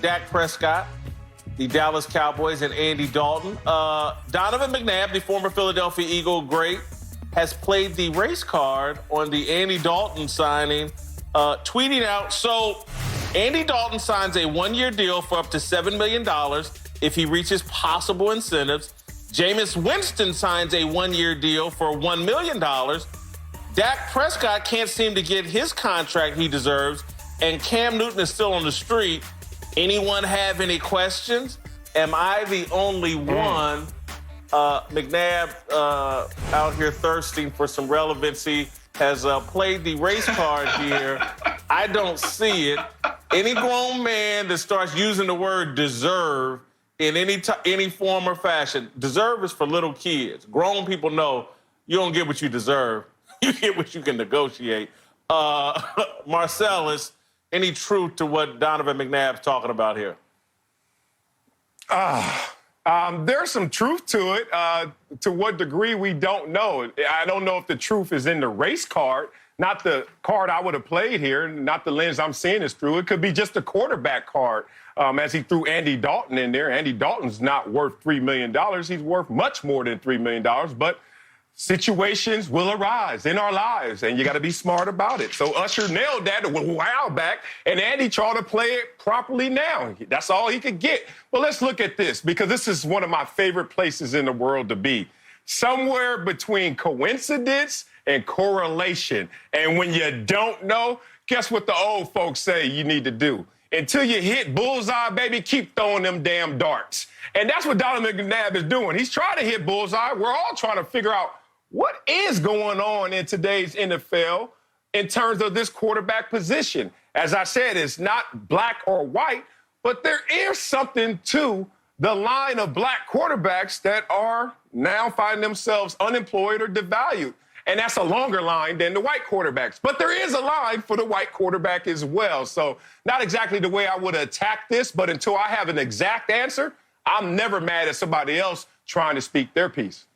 Dak Prescott, the Dallas Cowboys, and Andy Dalton. Donovan McNabb, the former Philadelphia Eagle great, has played the race card on the Andy Dalton signing, tweeting out, so Andy Dalton signs a one-year deal for up to $7 million if he reaches possible incentives. Jameis Winston signs a one-year deal for $1 million. Dak Prescott can't seem to get his contract he deserves, and Cam Newton is still on the street. Anyone have any questions? Am I the only one? McNabb, out here thirsting for some relevancy, has played the race card here. I don't see it. Any grown man that starts using the word deserve in any form or fashion, deserve is for little kids. Grown people know you don't get what you deserve. You get what you can negotiate. Marcellus, any truth to what Donovan McNabb's talking about here? There's some truth to it. To what degree, we don't know. I don't know if the truth is in the race card, not the card I would have played here, not the lens I'm seeing this through. It could be just the quarterback card, as he threw Andy Dalton in there. Andy Dalton's not worth $3 million. He's worth much more than $3 million, but situations will arise in our lives, and you got to be smart about it. So Usher nailed that a while back, and Andy tried to play it properly now. That's all he could get. Well, let's look at this, because this is one of my favorite places in the world to be. Somewhere between coincidence and correlation. And when you don't know, guess what the old folks say you need to do? Until you hit bullseye, baby, keep throwing them damn darts. And that's what Donovan McNabb is doing. He's trying to hit bullseye. We're all trying to figure out what is going on in today's NFL in terms of this quarterback position. As I said, it's not black or white, but there is something to the line of black quarterbacks that are now finding themselves unemployed or devalued. And that's a longer line than the white quarterbacks. But there is a line for the white quarterback as well. So not exactly the way I would attack this, but until I have an exact answer, I'm never mad at somebody else trying to speak their piece.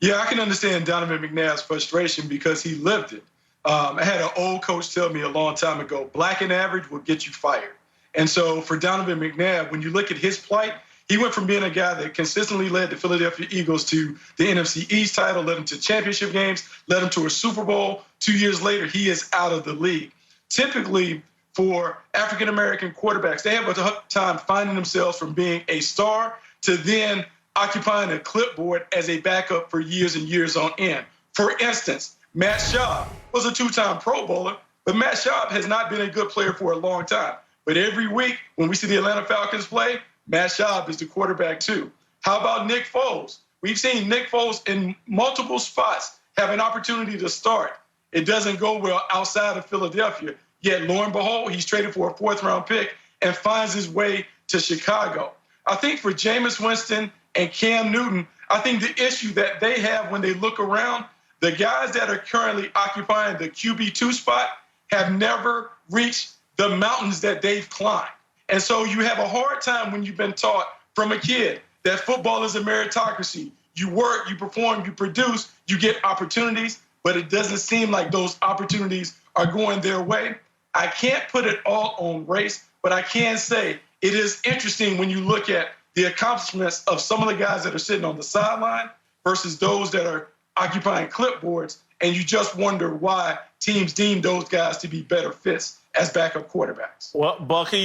Yeah, I can understand Donovan McNabb's frustration because he lived it. I had an old coach tell me a long time ago, black and average will get you fired. And so for Donovan McNabb, when you look at his plight, he went from being a guy that consistently led the Philadelphia Eagles to the NFC East title, led them to championship games, led them to a Super Bowl. 2 years later, he is out of the league. Typically, for African-American quarterbacks, they have a tough time finding themselves from being a star to then occupying a clipboard as a backup for years and years on end. For instance, Matt Schaub was a two-time Pro Bowler, but Matt Schaub has not been a good player for a long time. But every week when we see the Atlanta Falcons play, Matt Schaub is the quarterback too. How about Nick Foles? We've seen Nick Foles in multiple spots have an opportunity to start. It doesn't go well outside of Philadelphia. Yet, lo and behold, he's traded for a fourth-round pick and finds his way to Chicago. I think for Jameis Winston and Cam Newton, I think the issue that they have when they look around, the guys that are currently occupying the QB2 spot have never reached the mountains that they've climbed. And so you have a hard time when you've been taught from a kid that football is a meritocracy. You work, you perform, you produce, you get opportunities, but it doesn't seem like those opportunities are going their way. I can't put it all on race, but I can say it is interesting when you look at the accomplishments of some of the guys that are sitting on the sideline versus those that are occupying clipboards, and you just wonder why teams deem those guys to be better fits as backup quarterbacks. Well, Bucky,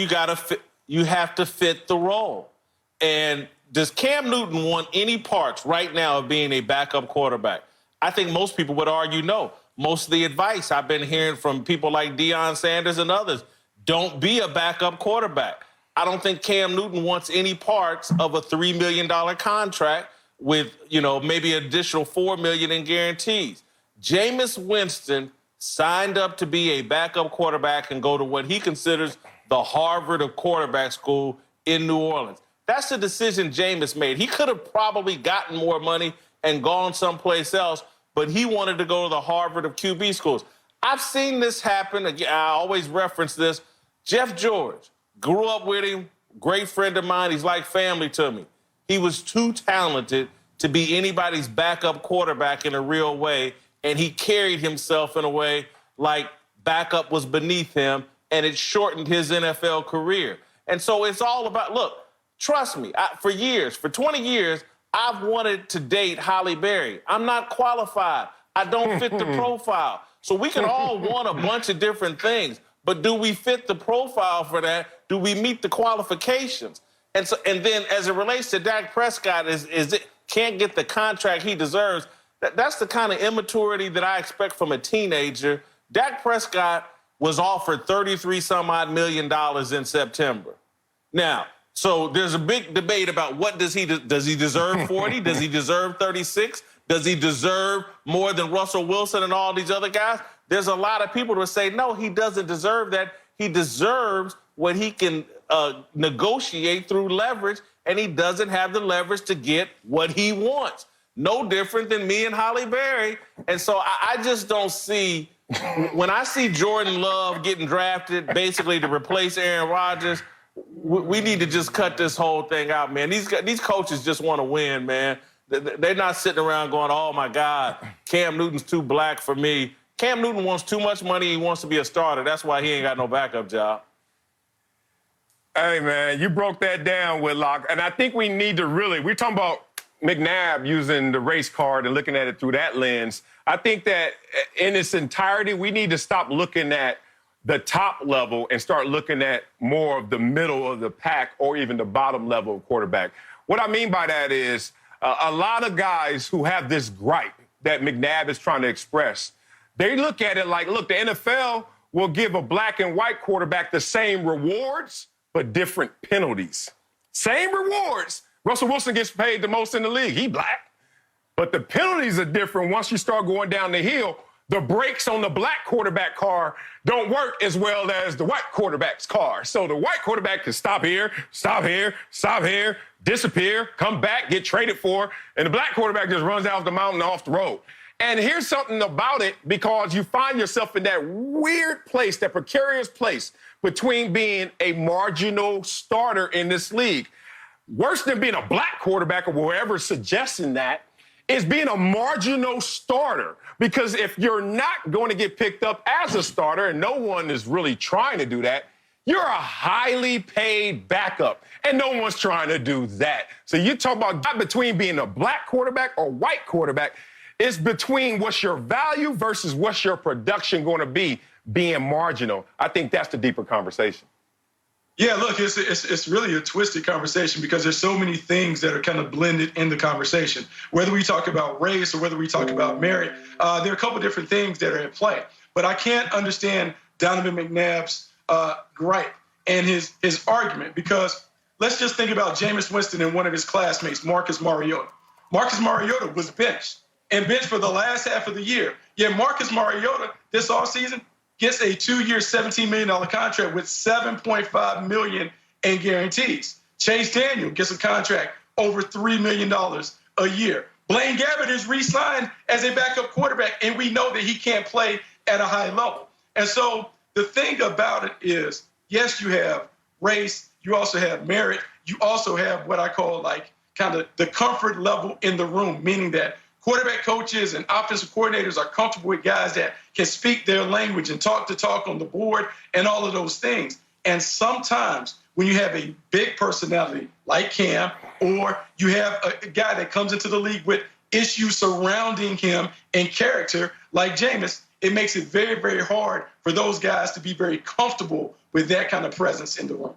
you have to fit the role. And does Cam Newton want any parts right now of being a backup quarterback? I think most people would argue no. Most of the advice I've been hearing from people like Deion Sanders and others, don't be a backup quarterback. I don't think Cam Newton wants any parts of a $3 million contract with, maybe an additional $4 million in guarantees. Jameis Winston signed up to be a backup quarterback and go to what he considers the Harvard of quarterback school in New Orleans. That's the decision Jameis made. He could have probably gotten more money and gone someplace else, but he wanted to go to the Harvard of QB schools. I've seen this happen. Again, I always reference this. Jeff George, grew up with him, great friend of mine. He's like family to me. He was too talented to be anybody's backup quarterback in a real way, and he carried himself in a way like backup was beneath him, and it shortened his NFL career. And so it's all about, look, trust me, for 20 years, I've wanted to date Halle Berry. I'm not qualified. I don't fit the profile. So we can all want a bunch of different things, but do we fit the profile for that? Do we meet the qualifications? And then as it relates to Dak Prescott, is it can't get the contract he deserves. That's the kind of immaturity that I expect from a teenager. Dak Prescott was offered $33-some-odd million in September. Now, so there's a big debate about what does he deserve 40? Does he deserve 36? Does he deserve more than Russell Wilson and all these other guys? There's a lot of people who say, no, he doesn't deserve that. He deserves what he can negotiate through leverage, and he doesn't have the leverage to get what he wants. No different than me and Halle Berry. And so I just don't see, when I see Jordan Love getting drafted basically to replace Aaron Rodgers, we need to just cut this whole thing out, man. These coaches just want to win, man. They're not sitting around going, oh, my God, Cam Newton's too black for me. Cam Newton wants too much money. He wants to be a starter. That's why he ain't got no backup job. Hey, man, you broke that down, Whitlock. And I think we need to we're talking about McNabb using the race card and looking at it through that lens. I think that in its entirety, we need to stop looking at the top level and start looking at more of the middle of the pack or even the bottom level of quarterback. What I mean by that is a lot of guys who have this gripe that McNabb is trying to express, they look at it like, look, the NFL will give a black and white quarterback the same rewards, but different penalties. Same rewards. Russell Wilson gets paid the most in the league. He black. But the penalties are different once you start going down the hill. The brakes on the black quarterback car don't work as well as the white quarterback's car. So the white quarterback can stop here, disappear, come back, get traded for, and the black quarterback just runs off the mountain off the road. And here's something about it, because you find yourself in that weird place, that precarious place between being a marginal starter in this league. Worse than being a black quarterback or whoever's suggesting that is being a marginal starter. Because if you're not going to get picked up as a starter, and no one is really trying to do that, you're a highly paid backup, and no one's trying to do that. So you talk about not between being a black quarterback or white quarterback, it's between what's your value versus what's your production going to be being marginal. I think that's the deeper conversation. Yeah, look, it's really a twisted conversation because there's so many things that are kind of blended in the conversation. Whether we talk about race or whether we talk about merit, there are a couple different things that are at play. But I can't understand Donovan McNabb's gripe and his argument, because let's just think about Jameis Winston and one of his classmates, Marcus Mariota. Marcus Mariota was benched for the last half of the year. Yeah, Marcus Mariota this offseason gets a 2-year, $17 million contract with $7.5 million in guarantees. Chase Daniel gets a contract over $3 million a year. Blaine Gabbert is re-signed as a backup quarterback, and we know that he can't play at a high level. And so the thing about it is, yes, you have race, you also have merit, you also have what I call like kind of the comfort level in the room, meaning that quarterback coaches and offensive coordinators are comfortable with guys that can speak their language and talk on the board and all of those things. And sometimes when you have a big personality like Cam, or you have a guy that comes into the league with issues surrounding him and character like Jameis, it makes it very, very hard for those guys to be very comfortable with that kind of presence in the room.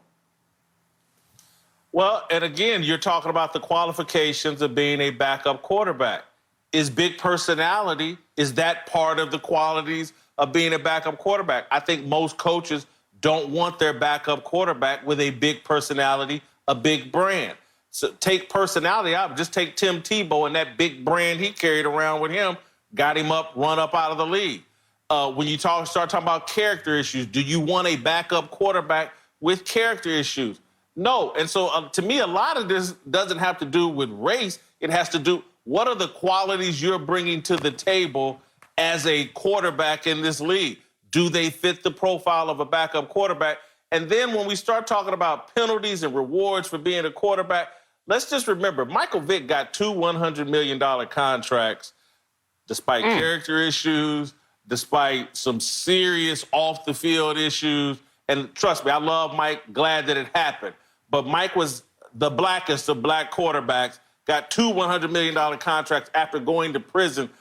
Well, and again, you're talking about the qualifications of being a backup quarterback. Is big personality, is that part of the qualities of being a backup quarterback? I think most coaches don't want their backup quarterback with a big personality, a big brand. So take personality out. Just take Tim Tebow and that big brand he carried around with him, got him run up out of the league. When you start talking about character issues, do you want a backup quarterback with character issues? No. And so to me, a lot of this doesn't have to do with race. It has to do, what are the qualities you're bringing to the table as a quarterback in this league? Do they fit the profile of a backup quarterback? And then when we start talking about penalties and rewards for being a quarterback, let's just remember, Michael Vick got 2 $100 million contracts despite character issues, despite some serious off-the-field issues, And trust me, I love Mike, glad that it happened. But Mike was the blackest of black quarterbacks, got 2 $100 million contracts after going to prison